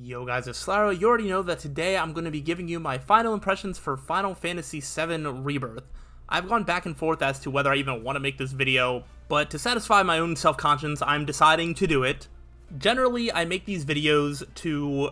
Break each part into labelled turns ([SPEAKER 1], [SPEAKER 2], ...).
[SPEAKER 1] Yo guys, it's Slyroh. You already know that today I'm going to be giving you my final impressions for Final Fantasy VII Rebirth. I've gone back and forth as to whether I even want to make this video, but to satisfy my own self-conscience, I'm deciding to do it. Generally, I make these videos to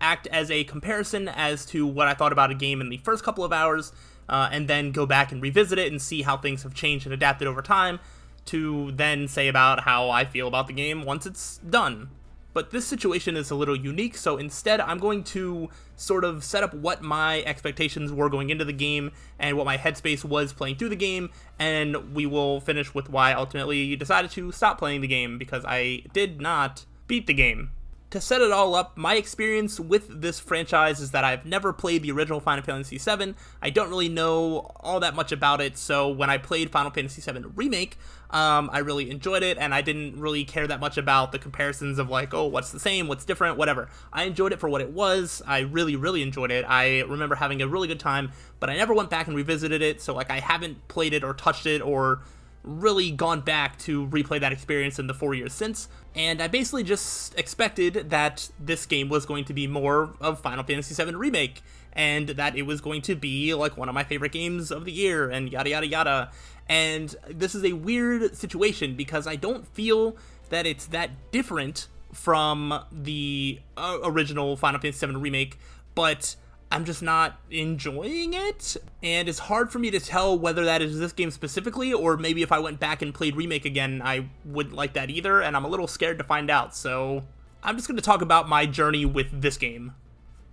[SPEAKER 1] act as a comparison as to what I thought about a game in the first couple of hours, and then go back and revisit it and see how things have changed and adapted over time, to then say about how I feel about the game once it's done. But this situation is a little unique, so instead I'm going to sort of set up what my expectations were going into the game and what my headspace was playing through the game, and we will finish with why I ultimately decided to stop playing the game, because I did not beat the game. To set it all up, my experience with this franchise is that I've never played the original Final Fantasy VII. I don't really know all that much about it, so when I played Final Fantasy VII Remake, I really enjoyed it, and I didn't really care that much about the comparisons of like, oh, what's the same, what's different, whatever. I enjoyed it for what it was. I really enjoyed it. I remember having a really good time, but I never went back and revisited it, so like I haven't played it or touched it or really gone back to replay that experience in the 4 years since, and I basically just expected that this game was going to be more of Final Fantasy VII Remake, and that it was going to be like one of my favorite games of the year, and yada yada yada. And this is a weird situation because I don't feel that it's that different from the original Final Fantasy VII Remake, but I'm just not enjoying it, and it's hard for me to tell whether that is this game specifically, or maybe if I went back and played Remake again, I wouldn't like that either, and I'm a little scared to find out, so I'm just going to talk about my journey with this game,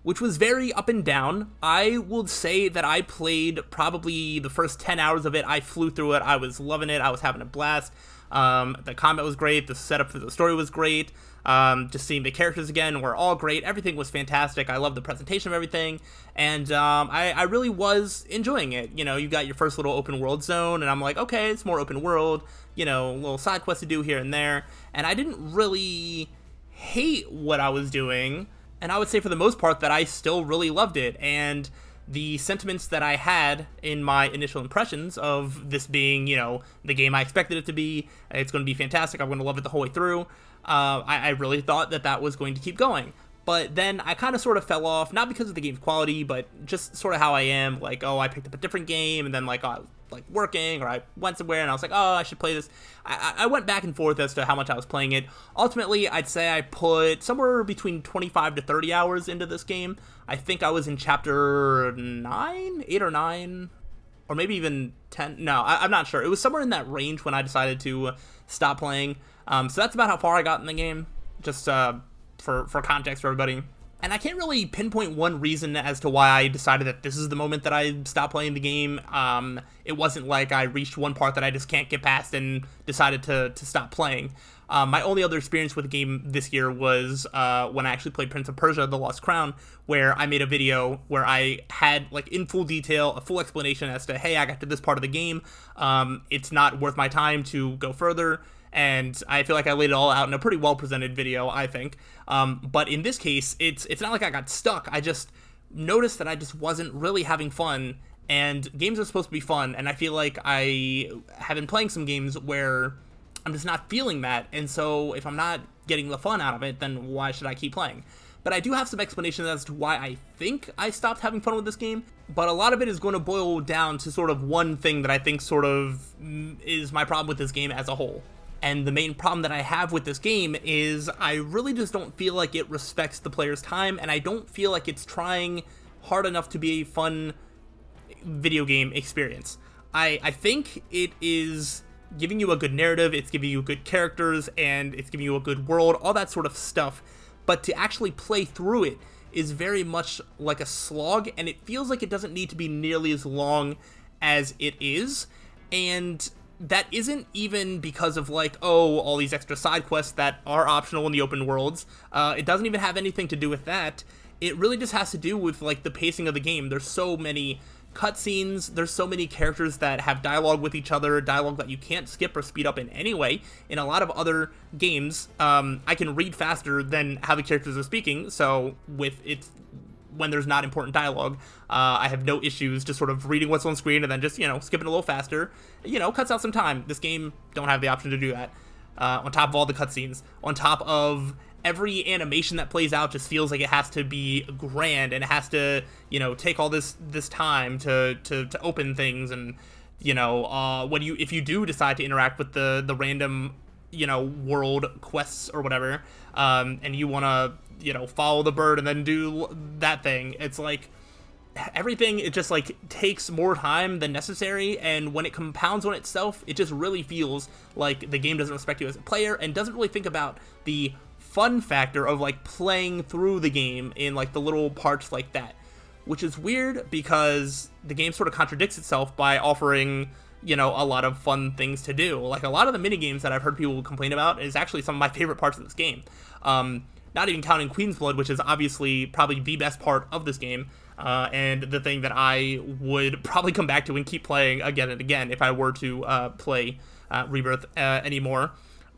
[SPEAKER 1] which was very up and down. I will say that I played probably the first 10 hours of it. I flew through it. I was loving it. I was having a blast. The combat was great. The setup for the story was great. Just seeing the characters again were all great. Everything was fantastic. I loved the presentation of everything, and I really was enjoying it. You know, you got your first little open world zone, and I'm like, okay, it's more open world, you know, little side quests to do here and there, and I didn't really hate what I was doing, and I would say for the most part that I still really loved it, and the sentiments that I had in my initial impressions of this being, you know, the game I expected it to be, it's going to be fantastic, I'm going to love it the whole way through, I really thought that that was going to keep going. But then I kind of sort of fell off, not because of the game's quality, but just sort of how I am, like, oh, I picked up a different game, and then, like, I was, like, working, or I went somewhere, and I was like, oh, I should play this. I went back and forth as to how much I was playing it. Ultimately, I'd say I put somewhere between 25 to 30 hours into this game. I think I was in chapter 9, 8 or 9, or maybe even 10. No, I'm not sure. It was somewhere in that range when I decided to stop playing. So that's about how far I got in the game, just for context for everybody. And I can't really pinpoint one reason as to why I decided that this is the moment that I stopped playing the game. It wasn't like I reached one part that I just can't get past and decided to stop playing. My only other experience with the game this year was when I actually played Prince of Persia: The Lost Crown, where I made a video where I had, like, in full detail, a full explanation as to, hey, I got to this part of the game, it's not worth my time to go further, and I feel like I laid it all out in a pretty well-presented video, I think. But in this case, it's not like I got stuck. I just noticed that I just wasn't really having fun, and games are supposed to be fun, and I feel like I have been playing some games where I'm just not feeling that, and so if I'm not getting the fun out of it, then why should I keep playing? But I do have some explanations as to why I think I stopped having fun with this game, but a lot of it is going to boil down to sort of one thing that I think sort of is my problem with this game as a whole. And the main problem that I have with this game is I really just don't feel like it respects the player's time, and I don't feel like it's trying hard enough to be a fun video game experience. I think it is giving you a good narrative, it's giving you good characters, and it's giving you a good world, all that sort of stuff, but to actually play through it is very much like a slog, and it feels like it doesn't need to be nearly as long as it is, and that isn't even because of, like, oh, all these extra side quests that are optional in the open worlds. It doesn't even have anything to do with that. It really just has to do with, like, the pacing of the game. There's so many cutscenes, there's so many characters that have dialogue with each other, dialogue that you can't skip or speed up in any way. In a lot of other games, I can read faster than how the characters are speaking, so with it, when there's not important dialogue, I have no issues just sort of reading what's on screen and then just, you know, skipping a little faster. You know, cuts out some time. This game don't have the option to do that. On top of all the cutscenes, on top of every animation that plays out just feels like it has to be grand, and it has to, you know, take all this time to open things. And, you know, if you do decide to interact with the random, you know, world quests or whatever, and you want to, you know, follow the bird and then do that thing, it's like everything, it just like takes more time than necessary, and when it compounds on itself, it just really feels like the game doesn't respect you as a player and doesn't really think about the fun factor of like playing through the game in like the little parts like that, which is weird because the game sort of contradicts itself by offering, you know, a lot of fun things to do. Like a lot of the mini games that I've heard people complain about is actually some of my favorite parts of this game. Not even counting Queen's Blood, which is obviously probably the best part of this game, and the thing that I would probably come back to and keep playing again and again if I were to play Rebirth anymore.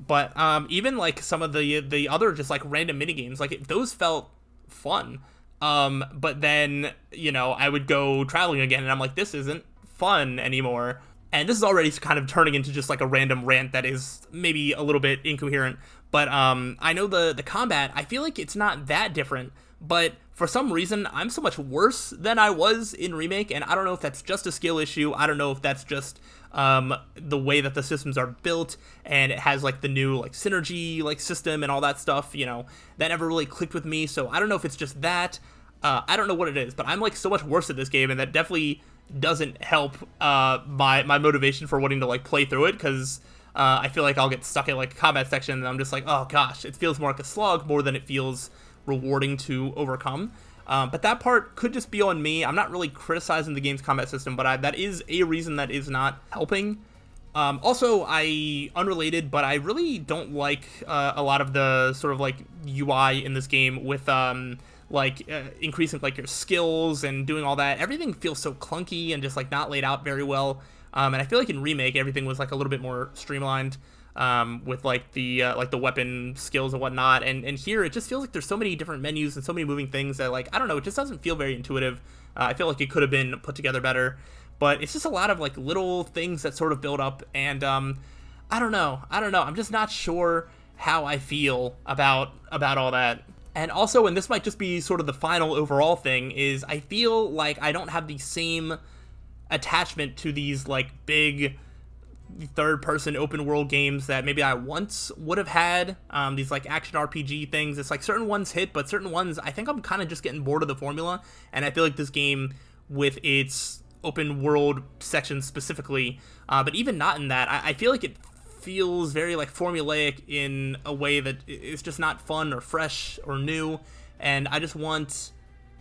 [SPEAKER 1] But even like some of the other just like random mini games, like those felt fun. But then, you know, I would go traveling again and I'm like, this isn't fun anymore. And this is already kind of turning into just like a random rant that is maybe a little bit incoherent. But I know the combat, I feel like it's not that different, but for some reason I'm so much worse than I was in Remake, and I don't know if that's just a skill issue. I don't know if that's just the way that the systems are built, and it has like the new like synergy like system and all that stuff, you know, that never really clicked with me. So I don't know if it's just that. I don't know what it is, but I'm like so much worse at this game, and that definitely doesn't help my motivation for wanting to like play through it, because I feel like I'll get stuck in like a combat section and I'm just like, oh gosh, it feels more like a slog more than it feels rewarding to overcome. But that part could just be on me. I'm not really criticizing the game's combat system, but that is a reason that is not helping. Also, unrelated, but I really don't like a lot of the sort of like UI in this game with increasing like your skills and doing all that. Everything feels so clunky and just like not laid out very well. And I feel like in Remake everything was like a little bit more streamlined, with like the weapon skills and whatnot. And here it just feels like there's so many different menus and so many moving things that, like, I don't know, it just doesn't feel very intuitive. I feel like it could have been put together better, but it's just a lot of like little things that sort of build up. And I don't know. I'm just not sure how I feel about all that. And also, and this might just be sort of the final overall thing, is I feel like I don't have the same attachment to these like big third-person open-world games that maybe I once would have had. These like action RPG things. It's like certain ones hit, but certain ones I think I'm kind of just getting bored of the formula. And I feel like this game, with its open-world section specifically, but even not in that, I feel like it feels very like formulaic in a way that it's just not fun or fresh or new. And I just want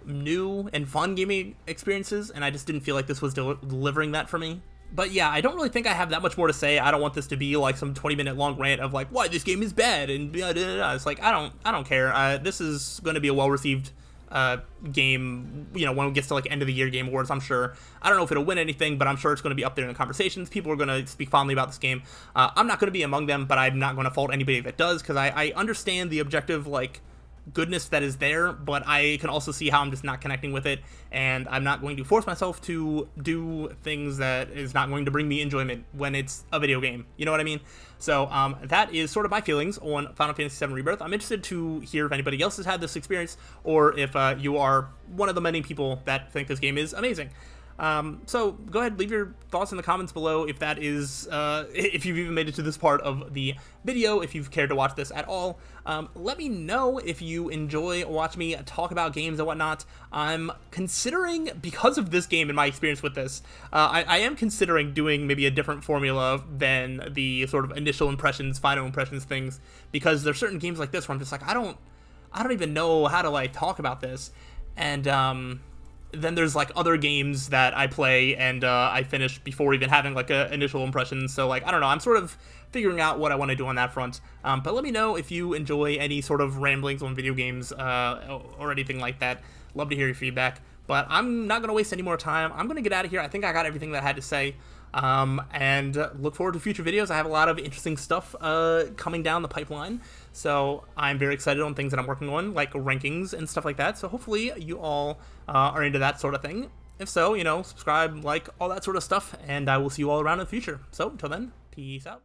[SPEAKER 1] new and fun gaming experiences, and I just didn't feel like this was delivering that for me. But yeah, I don't really think I have that much more to say. I don't want this to be like some 20-minute long rant of like why this game is bad and blah, blah, blah. It's like I don't care. This is going to be a well-received game, you know, when it gets to like end of the year game awards, I'm sure. I don't know if it'll win anything, but I'm sure it's going to be up there in the conversations. People are going to speak fondly about this game. I'm not going to be among them, but I'm not going to fault anybody that does, because I understand the objective like goodness that is there, but I can also see how I'm just not connecting with it, and I'm not going to force myself to do things that is not going to bring me enjoyment when it's a video game. You know what I mean? So that is sort of my feelings on Final Fantasy VII Rebirth. I'm interested to hear if anybody else has had this experience, or if you are one of the many people that think this game is amazing. So go ahead, leave your thoughts in the comments below if that is, if you've even made it to this part of the video, if you've cared to watch this at all. Let me know if you enjoy watching me talk about games and whatnot. I'm considering, because of this game and my experience with this, I am considering doing maybe a different formula than the sort of initial impressions, final impressions things, because there's certain games like this where I'm just like, I don't even know how to like talk about this. And, then there's like other games that I play and I finish before even having like a initial impression. So like, I don't know, I'm sort of figuring out what I want to do on that front. But let me know if you enjoy any sort of ramblings on video games or anything like that. Love to hear your feedback. But I'm not going to waste any more time. I'm going to get out of here. I think I got everything that I had to say. And look forward to future videos. I have a lot of interesting stuff coming down the pipeline, so I'm very excited on things that I'm working on, like rankings and stuff like that. So hopefully you all are into that sort of thing. If so, you know, subscribe, like, all that sort of stuff, and I will see you all around in the future. So until then, peace out.